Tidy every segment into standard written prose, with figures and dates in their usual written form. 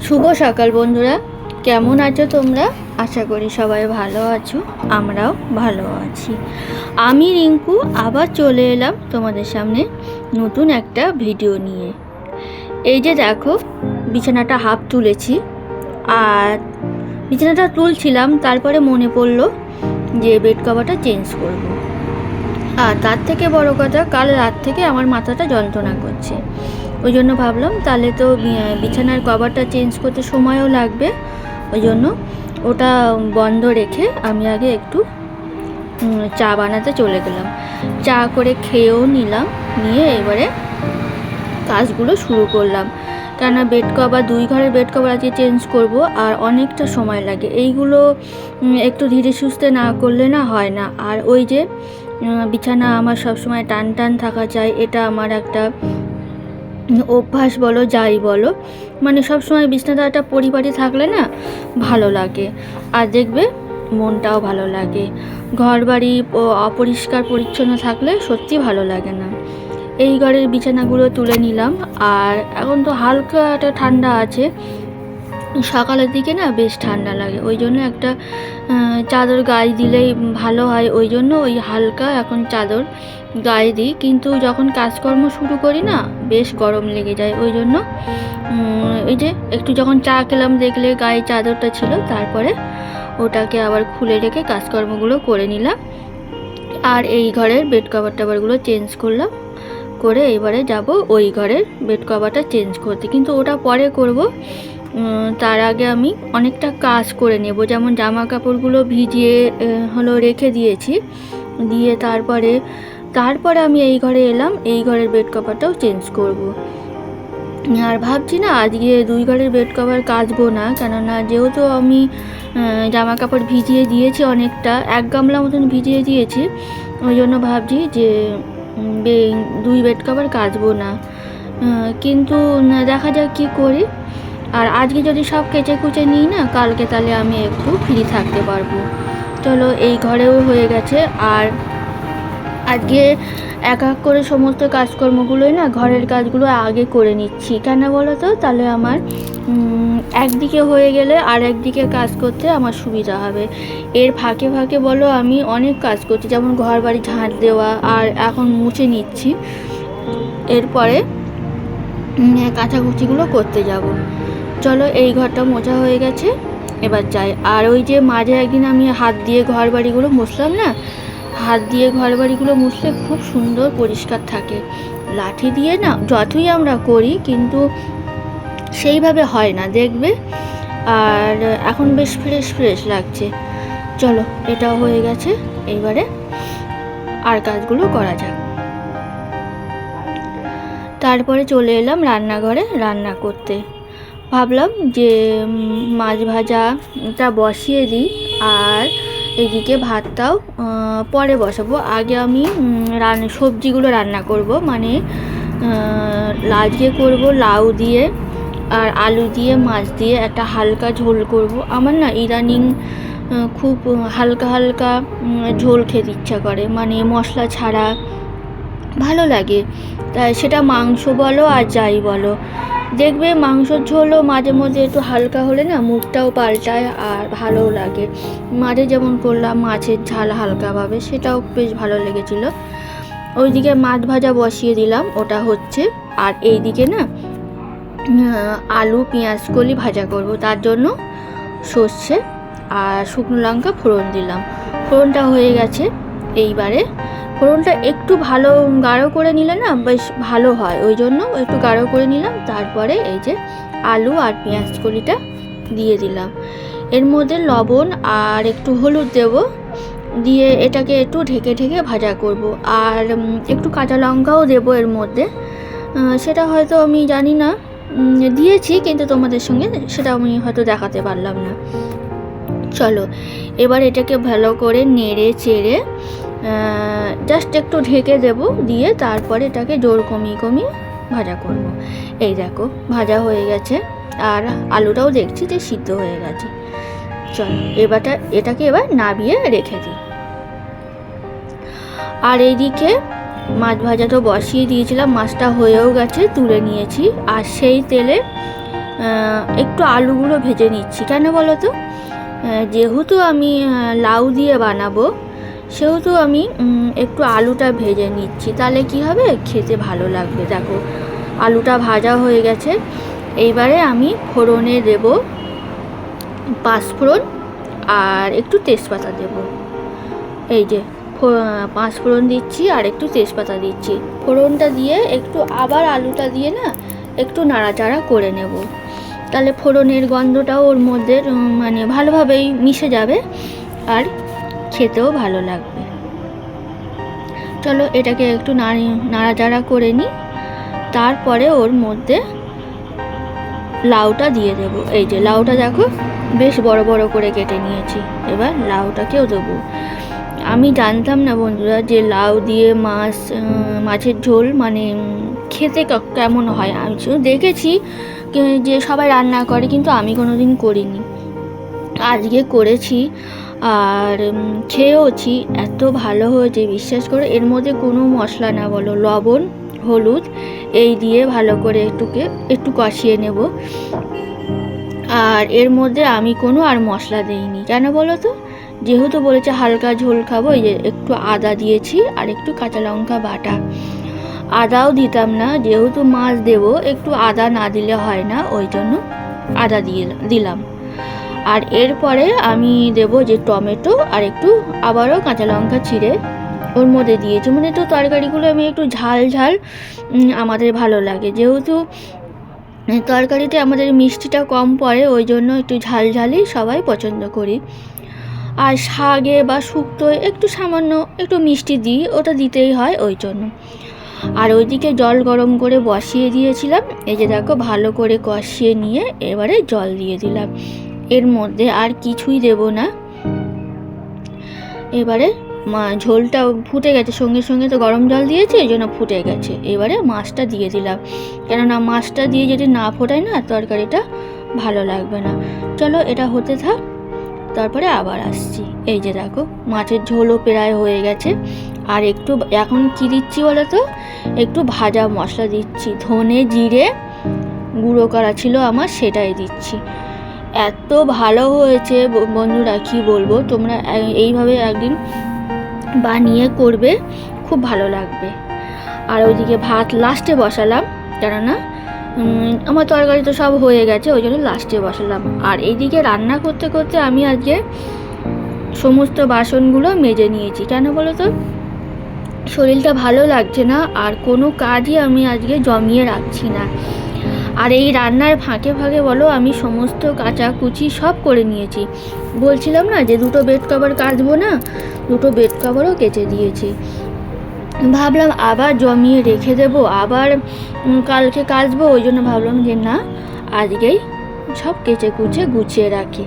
শুভ সকাল বন্ধুরা, কেমন আছো তোমরা? আশা করি সবাই ভালো আছো, আমরাও ভালো আছি। আমি রিঙ্কু আবার চলে এলাম তোমাদের সামনে নতুন একটা ভিডিও নিয়ে। এই যে দেখো, বিছানাটা হাফ তুলেছি, আর বিছানাটা তুলছিলাম, তারপরে মনে পড়লো যে বেড কভারটা চেঞ্জ করব। আর তার থেকে বড় কথা, কাল রাত থেকে আমার মাথাটা যন্ত্রণা করছে। ওই জন্য ভাবলাম তাহলে তো বিছানার কভারটা চেঞ্জ করতে সময়ও লাগবে, ওই জন্য ওটা বন্ধ রেখে আমি আগে একটু চা বানাতে চলে গেলাম। চা করে খেয়েও নিলাম, নিয়ে এবারে কাজগুলো শুরু করলাম। কেননা বেড কভার, 2 ঘরের বেড কভার আজকে চেঞ্জ করব, আর অনেকটা সময় লাগে। এইগুলো একটু ধীরে সুস্থে না করলে না হয় না। আর ওই যে বিছানা আমার সবসময় টান টান থাকা চাই, এটা আমার একটা অভ্যাস বলো যাই বলো, মানে সবসময় বিছানাটা একটা পরিপাটি থাকলে না ভালো লাগে, আর দেখবে মনটাও ভালো লাগে। ঘর বাড়ি অপরিষ্কার পরিচ্ছন্ন থাকলে সত্যি ভালো লাগে না। এই ঘরের বিছানাগুলো তুলে নিলাম, আর এখন তো হালকা একটা ঠান্ডা আছে, সকালের দিকে না বেশ ঠান্ডা লাগে, ওই জন্য একটা চাদর গায়ে দিলেই ভালো হয়। ওই জন্য ওই হালকা এখন চাদর গায়ে দিই, কিন্তু যখন কাজকর্ম শুরু করি না বেশ গরম লেগে যায়। ওই জন্য ওই যে একটু যখন চা খেলাম দেখলে গায়ে চাদরটা ছিল, তারপরে ওটাকে আবার খুলে রেখে কাজকর্মগুলো করে নিলাম। আর এই ঘরের বেড কভার টাভারগুলো চেঞ্জ করলাম, করে এবারে যাব ওই ঘরের বেড কভারটা চেঞ্জ করতে, কিন্তু ওটা পরে করব। তার আগে আমি অনেকটা কাজ করে নেব, যেমন জামা কাপড়গুলো ভিজিয়ে রেখে দিয়েছি, দিয়ে তারপরে আমি এই ঘরে এলাম, এই ঘরের বেড কভারটাও চেঞ্জ করব। আর ভাবছি না আজকে 2 ঘরের বেড কভার কাচবো না, কেননা যেহেতু আমি জামা কাপড় ভিজিয়ে দিয়েছি, অনেকটা 1 গামলা মতন ভিজিয়ে দিয়েছি, ওই জন্য ভাবছি যে 2 বেড কভার কাচবো না, কিন্তু দেখা যাক কী করি। আর আজকে যদি সব কেচে কুচে নিই না, কালকে তাহলে আমি একটু ফ্রি থাকতে পারবো। চলো, এই ঘরেও হয়ে গেছে। আর আজকে এক এক করে সমস্ত কাজকর্মগুলোই না, ঘরের কাজগুলো আগে করে নিচ্ছি, কেন বলো তো? তাহলে আমার একদিকে হয়ে গেলে আর একদিকে কাজ করতে আমার সুবিধা হবে। এর ফাঁকে ফাঁকে বলো আমি অনেক কাজ করছি, যেমন ঘর বাড়ি ঝাঁট দেওয়া, আর এখন মুছে নিচ্ছি, এরপরে কাচাকুচিগুলো করতে যাব। চলো, এই ঘরটা মোছা হয়ে গেছে, এবার যাই। আর ওই যে মাঝে একদিন আমি হাত দিয়ে ঘর বাড়িগুলো মুছলাম না, হাত দিয়ে ঘর বাড়িগুলো মুছলে খুব সুন্দর পরিষ্কার থাকে। লাঠি দিয়ে না যতই আমরা করি, কিন্তু সেইভাবে হয় না, দেখবে। আর এখন বেশ ফ্রেশ ফ্রেশ লাগছে। চলো, এটাও হয়ে গেছে, এইবারে আর কাজগুলো করা যাক। তারপরে চলে এলাম রান্নাঘরে রান্না করতে। ভাবলাম যে মাছ ভাজাটা বসিয়ে দিই, আর এদিকে ভাতটাও পরে বসাবো। আগে আমি সবজিগুলো রান্না করব, মানে আজকে করব লাউ দিয়ে আর আলু দিয়ে মাছ দিয়ে একটা হালকা ঝোল করব। আমার না ইদানিং খুব হালকা হালকা ঝোল খেতে ইচ্ছা করে, মানে মশলা ছাড়া ভালো লাগে। তাই সেটা মাংস বলো আর যাই বলো, দেখবে মাংসর ঝোলও মাঝে মধ্যে একটু হালকা হলে না মুখটাও পাল্টায় আর ভালোও লাগে। মাঝে যেমন করলাম মাছের ঝাল হালকাভাবে, সেটাও বেশ ভালো লেগেছিল। ওইদিকে মাছ ভাজা বসিয়ে দিলাম, ওটা হচ্ছে। আর এইদিকে না আলু পেঁয়াজ কলি ভাজা করব, তার জন্য সর্ষে আর শুকনো লঙ্কা ফোড়ন দিলাম। ফোড়নটা হয়ে গেছে, এইবারে ফোড়নটা একটু ভালো গাঢ় করে নিলে না বেশ ভালো হয়, ওই জন্য একটু গাঢ় করে নিলাম। তারপরে এই যে আলু আর পেঁয়াজ কলিটা দিয়ে দিলাম, এর মধ্যে লবণ আর একটু হলুদ দেব, দিয়ে এটাকে একটু ঢেকে ঢেকে ভাজা করব। আর একটু কাঁচা লঙ্কাও দেবো এর মধ্যে, সেটা হয়তো আমি জানি না দিয়েছি, কিন্তু তোমাদের সঙ্গে সেটা আমি হয়তো দেখাতে পারলাম না। চলো, এবার এটাকে ভালো করে নেড়ে চেড়ে জাস্ট একটু ঢেকে দেব, দিয়ে তারপরে এটাকে জোর কমিয়ে ভাজা করব। এই দেখো ভাজা হয়ে গেছে, আর আলুটাও দেখছি যে সিদ্ধ হয়ে গেছে। চলো, এটাকে এবার নামিয়ে রেখে দিই। আর এইদিকে মাছ ভাজাটা বসিয়ে দিয়েছিলাম, মাছটা হয়েও গেছে, তুলে নিয়েছি। আর সেই তেলে একটু আলুগুলো ভেজে নিচ্ছি। কেন বলো তো, যেহেতু আমি লাউ দিয়ে বানাবো সেহেতু আমি একটু আলুটা ভেজে নিচ্ছি, তাহলে কি হবে, খেতে ভালো লাগবে। দেখো আলুটা ভাজা হয়ে গেছে। এইবারে আমি ফোড়নে দেব পাঁচফোড়ন আর একটু তেজপাতা দেব। এই যে পাঁচফোড়ন দিচ্ছি আর একটু তেজপাতা দিচ্ছি। ফোড়নটা দিয়ে একটু আবার আলুটা দিয়ে না একটু নাড়াচাড়া করে নেব, তাহলে ফোড়নের গন্ধটাও ওর মধ্যে মানে ভালোভাবেই মিশে যাবে আর খেতেও ভালো লাগবে। চলো এটাকে একটু নাড়াচাড়া করে নিই। তারপরে ওর মধ্যে লাউটা দিয়ে দেব। এই যে লাউটা দেখো বেশ বড় বড় করে কেটে নিয়েছি, এবার লাউটাকেও দেবো। আমি জানতাম না বন্ধুরা যে লাউ দিয়ে মাছের ঝোল মানে খেতে কেমন হয়। আমি শুধু দেখেছি যে সবাই রান্না করে, কিন্তু আমি কোনোদিন করিনি, আজকে করেছি আর খেয়েওছি। এত ভালো হয়েছে বিশ্বাস করো। এর মধ্যে কোনো মশলা না, বলো লবণ হলুদ এই দিয়ে ভালো করে একটু কষিয়ে নেব। আর এর মধ্যে আমি কোনো আর মশলা দিইনি। কেন বলো তো, যেহেতু বলেছে হালকা ঝোল খাবো, এই যে একটু আদা দিয়েছি আর একটু কাঁচা লঙ্কা বাটা। আদাও দিতাম না, যেহেতু মাছ দেব একটু আদা না দিলে হয় না, ওই জন্য আদা দিলাম। আর এরপরে আমি দেব যে টমেটো আর একটু আবারও কাঁচা লঙ্কা ছিঁড়ে ওর মধ্যে দিয়েছি। মানে তো তরকারিগুলো আমি একটু ঝাল ঝাল আমাদের ভালো লাগে, যেহেতু তরকারিতে আমাদের মিষ্টিটা কম পড়ে, ওই জন্য একটু ঝাল ঝালই সবাই পছন্দ করি। আর শাকে বা শুক্তোয় একটু সামান্য একটু মিষ্টি দিই, ওটা দিতেই হয় ওই জন্য। আর ওইদিকে জল গরম করে বসিয়ে দিয়েছিলাম। এই যে দেখো ভালো করে কষিয়ে নিয়ে এবারে জল দিয়ে দিলাম। এর মধ্যে আর কিছুই দেব না। এবারে ঝোলটা ফুটে গেছে, সঙ্গে সঙ্গে তো গরম জল দিয়েছি, এই জন্য ফুটে গেছে। এবারে মাছটা দিয়ে দিলাম, কেননা মাছটা দিয়ে যদি না ফোটাই না তরকারিটা ভালো লাগবে না। চলো এটা হতে থাক, তারপরে আবার আসছি। এই যে দেখো মাছের ঝোলও প্রায় হয়ে গেছে। আর একটু এখন কি দিচ্ছি বলো তো, একটু ভাজা মশলা দিচ্ছি, ধনে জিরে গুঁড়ো করা ছিল আমার, সেটাই দিচ্ছি। এত ভালো হয়েছে বন্ধুরা, কি বলবো, তোমরা এইভাবে একদিন বানিয়ে করবে, খুব ভালো লাগবে। আর ওইদিকে ভাত লাস্টে বসালাম, কেননা আমার তরকারি তো সব হয়ে গেছে, ওই জন্য লাস্টে বসালাম। আর এইদিকে রান্না করতে করতে আমি আজকে সমস্ত বাসনগুলো মেজে নিয়েছি। কেন বলো তো, শরীরটা ভালো লাগছে না আর কোনো কাজই আমি আজকে জমিয়ে রাখছি না। আর এই রান্নার ফাঁকে ফাঁকে বলো আমি সমস্ত কাচাকুচি সব করে নিয়েছি। বলছিলাম না যে দুটো বেড কভার কাচবো না, দুটো বেড কভারও কেচে দিয়েছি। ভাবলাম আবার জমিয়ে রেখে দেবো, আবার কালকে কাচবো, ওই জন্য ভাবলাম যে না, আজকেই সব কেচে কুচে গুছিয়ে রাখি।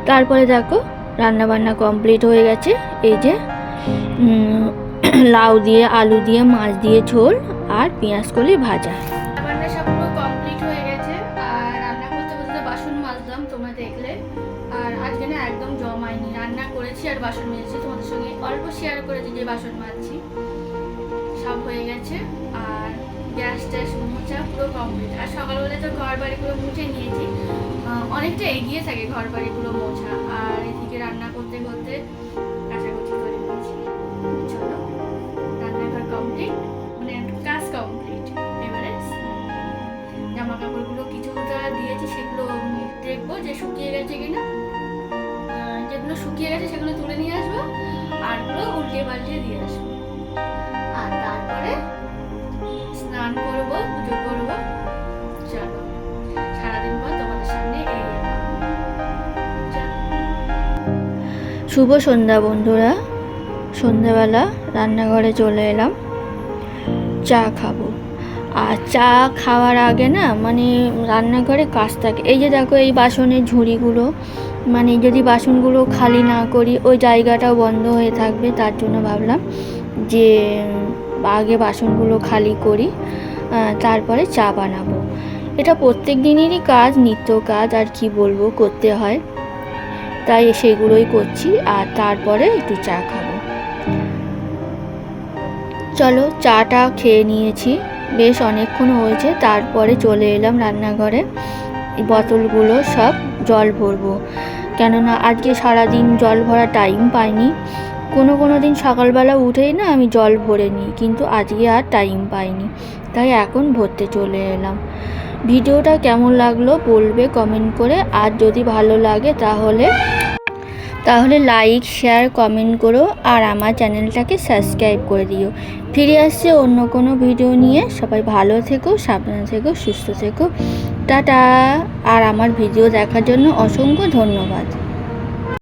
তারপরে দেখো রান্নাবান্না কমপ্লিট হয়ে গেছে। এই যে লাউ দিয়ে আলু দিয়ে মাছ দিয়ে ঝোল আর পেঁয়াজ কলি ভাজা। রান্না সব পুরো কমপ্লিট হয়ে গেছে। আর রান্না করতে করতে বাসন মাজলাম, তোমরা দেখলে। আর আজকে না একদম জমায়নি, রান্না করেছি আর বাসন মেজেছি, তোমাদের সঙ্গে অল্প শেয়ার করেছি যে বাসন মাজছি। সব হয়ে গেছে আর গ্যাস ট্যাস মোছা পুরো কমপ্লিট। আর সকালবেলা তো ঘর বাড়িগুলো মুছে নিয়েছি, অনেকটা এগিয়ে থাকে ঘর বাড়িগুলো মোছা। আর এদিকে রান্না করতে করতে কাচাকুচি করে নিয়েছি। চলো রান্নাঘর কমপ্লিট, মানে কাজ কমপ্লিট। এবারে জামা কাপড়গুলো কিছু দিয়েছি, সেগুলো দেখবো যে শুকিয়ে গেছে কিনা। যেগুলো শুকিয়ে গেছে সেগুলো তুলে নিয়ে আসবো, আরগুলো উল্টে পাল্টে দিয়ে আসবো। আর তারপরে স্নান করবো, পুজো করবো। চলো সারাদিন পর তোমাদের সামনে এই শুভ সন্ধ্যা বন্ধুরা। সন্ধ্যাবেলা রান্নাঘরে চলে এলাম, চা খাবো। আর চা খাওয়ার আগে না মানে রান্নাঘরে কাজ থাকে। এই যে দেখো এই বাসনের ঝুড়িগুলো, মানে যদি বাসনগুলো খালি না করি ওই জায়গাটাও বন্ধ হয়ে থাকবে, তার জন্য ভাবলাম যে আগে বাসনগুলো খালি করি, তারপরে চা বানাবো। এটা প্রত্যেক দিনেরই কাজ, নিত্য কাজ, আর কি বলবো, করতে হয়, তাই সেগুলোই করছি। আর তারপরে একটু চা খাবো। চলো চাটা খেয়ে নিয়েছি, বেশ অনেকক্ষণ হয়েছে। তারপরে চলে এলাম রান্নাঘরে, এই বোতলগুলো সব জল ভরবো, কেননা আজকে সারাদিন জল ভরার টাইম পাইনি। কোনো দিন সকালবেলা উঠেই না আমি জল ভরে নিই, কিন্তু আজকে আর টাইম পাইনি, তাই এখন ভরতে চলে এলাম। ভিডিওটা কেমন লাগলো বলবে কমেন্ট করে, আর যদি ভালো লাগে তাহলে লাইক শেয়ার কমেন্ট করো, আর আমার চ্যানেলটাকে সাবস্ক্রাইব করে দিও। ফিরে আসছে অন্য কোনো ভিডিও নিয়ে। সবাই ভালো থেকো, সাবধানে থেকো, সুস্থ থেকো, টাটা। আর আমার ভিডিও দেখার জন্য অসংখ্য ধন্যবাদ।